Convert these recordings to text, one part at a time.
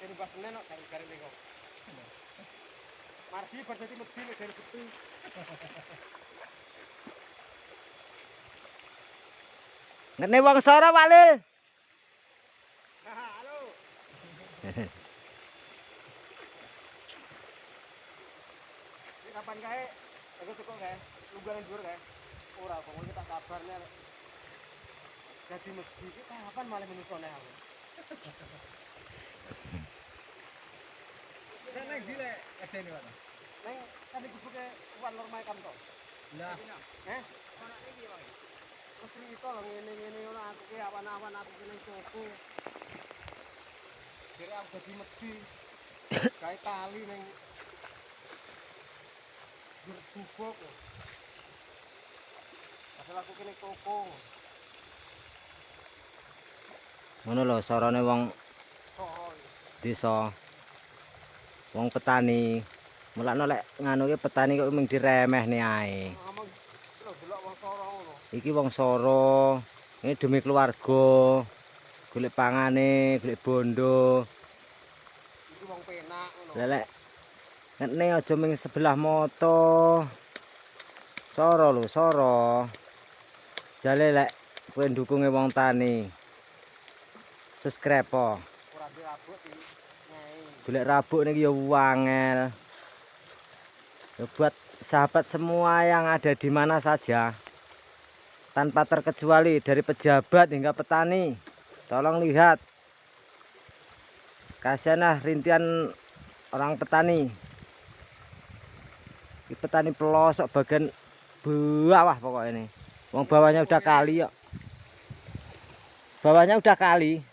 Ini pas Senin kok garing ning kok. Mardi bar dadi medhi nek dari sepi. Ngene wong Soro Pak Lil. Halo. Ini kapan kae? Aku cukup kae. Lungguhan dhuwur kae. Ora kok kita kabarnya dadi medhi iki kapan malah menusone aku. Neng dile edene wae. Neng kan dibuke uang normal kan to. Lah, Ana iki wae. Terus cerita lho ngene-ngene ngono aku ki awan-awan aku ki ning Joko. Jere aku dadi medhi. Gawe tali ning Jurtubok. Asal aku kene toko. Ngono lho sorone wong Oh. desa. Wong petani. Mulane lek nganu ki petani kok mung diremehne ae. Ngomong lho delok wong Soro ngono. Iki wong Soro, ini demi keluarga, golek pangane, golek bondo. Iki wong penak ngono. Lelek ngene aja ming sebelah moto. Soro lho, Soro. Jale lek kowe ndukunge wong tani. Subscribe po. Ora dirabuk iki. Nyai. Golek rabuk niki ya wangel. Ya buat sahabat semua yang ada di mana saja. Tanpa terkecuali dari pejabat hingga petani. Tolong lihat. Kasihanlah rintihan orang petani. Ini petani pelosok bagian bawah pokoknya ini. Wong bawahnya udah kali kok. Bawahnya udah kali.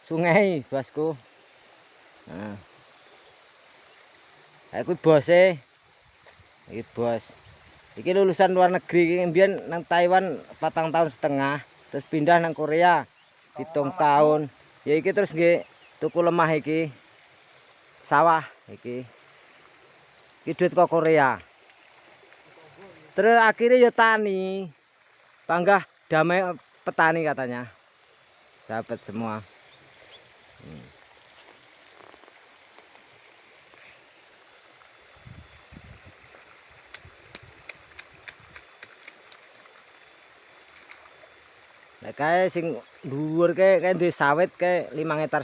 Sungai, bosku. Nah. Aku bosnya. Iki bos. Iki lulusan luar negeri iki mbiyen nang Taiwan 4 tahun setengah, terus pindah nang Korea 7 tahun. Ya iki terus nggih tuku lemah iki. Sawah iki. Iki duit kok Korea. Terus akhirnya ya tani. Panggah damai petani katanya. Sahabat semua. Nek kae sing dhuwur kae duwe sawit kae 5,5 hektar.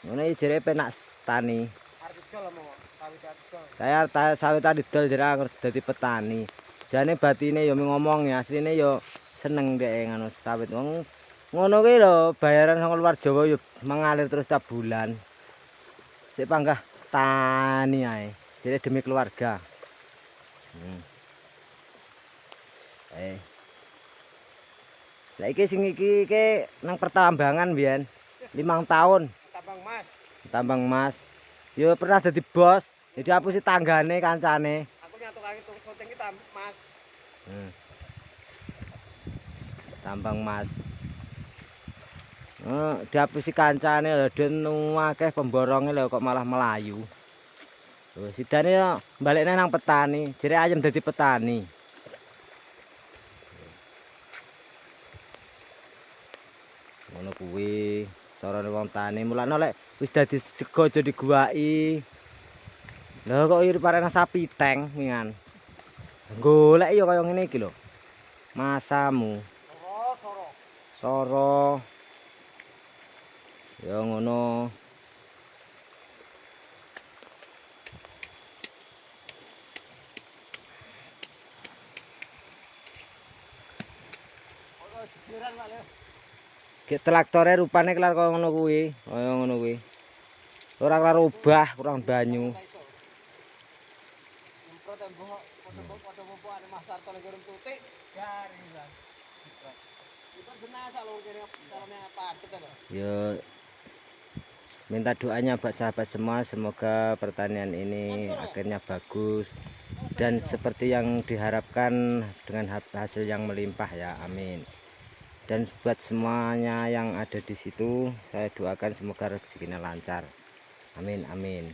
Ngono iki jere penak tani. Arep didol mau sawit didol. Kayak sawit didol jere anggere dadi petani. Jane batine ya ngomong ya asline ya seneng dhek ngono sawit. Wong ngono kuwi lho bayaran saka luar Jawa ya mengalir terus tiap bulan. Sik panggah tani ae. Jere demi keluarga. Lah iki sing iki nang pertambangan mbiyen 5 tahun Tambang Mas. tambang emas. Yo pernah dadi bos, jadi aku sih tanggane kancane. Aku nyatukake tuku syuting iki Mas. Tambang emas. Diapusi kancane lho den akeh pemboronge lho kok malah melayu. Lho sidane balekne nang petani, jere ayem dadi petani. Ngono kuwi carane wong tani mulane lek wis dadi sego aja diguwaki. Lha kok iri parena sapi teng wingan. Golek ya kaya ngene iki lho. Masamu. Soro. Soro. Ya ngono. Oh, jiran Pak Le. Ki traktore rupane kelar kaya ngono kuwi, kaya ngono kuwi. Ora kelar ubah, kurang banyu. Nyemprot tembok, foto-foto ada Mas Sarto lagi urung tutik. Garing Bang. Itu jenazah lho kene carane padet lho. Ya minta doanya buat sahabat semua, semoga pertanian ini akhirnya bagus dan seperti yang diharapkan dengan hasil yang melimpah ya, amin. Dan buat semuanya yang ada di situ, saya doakan semoga rezekinya lancar. Amin, amin.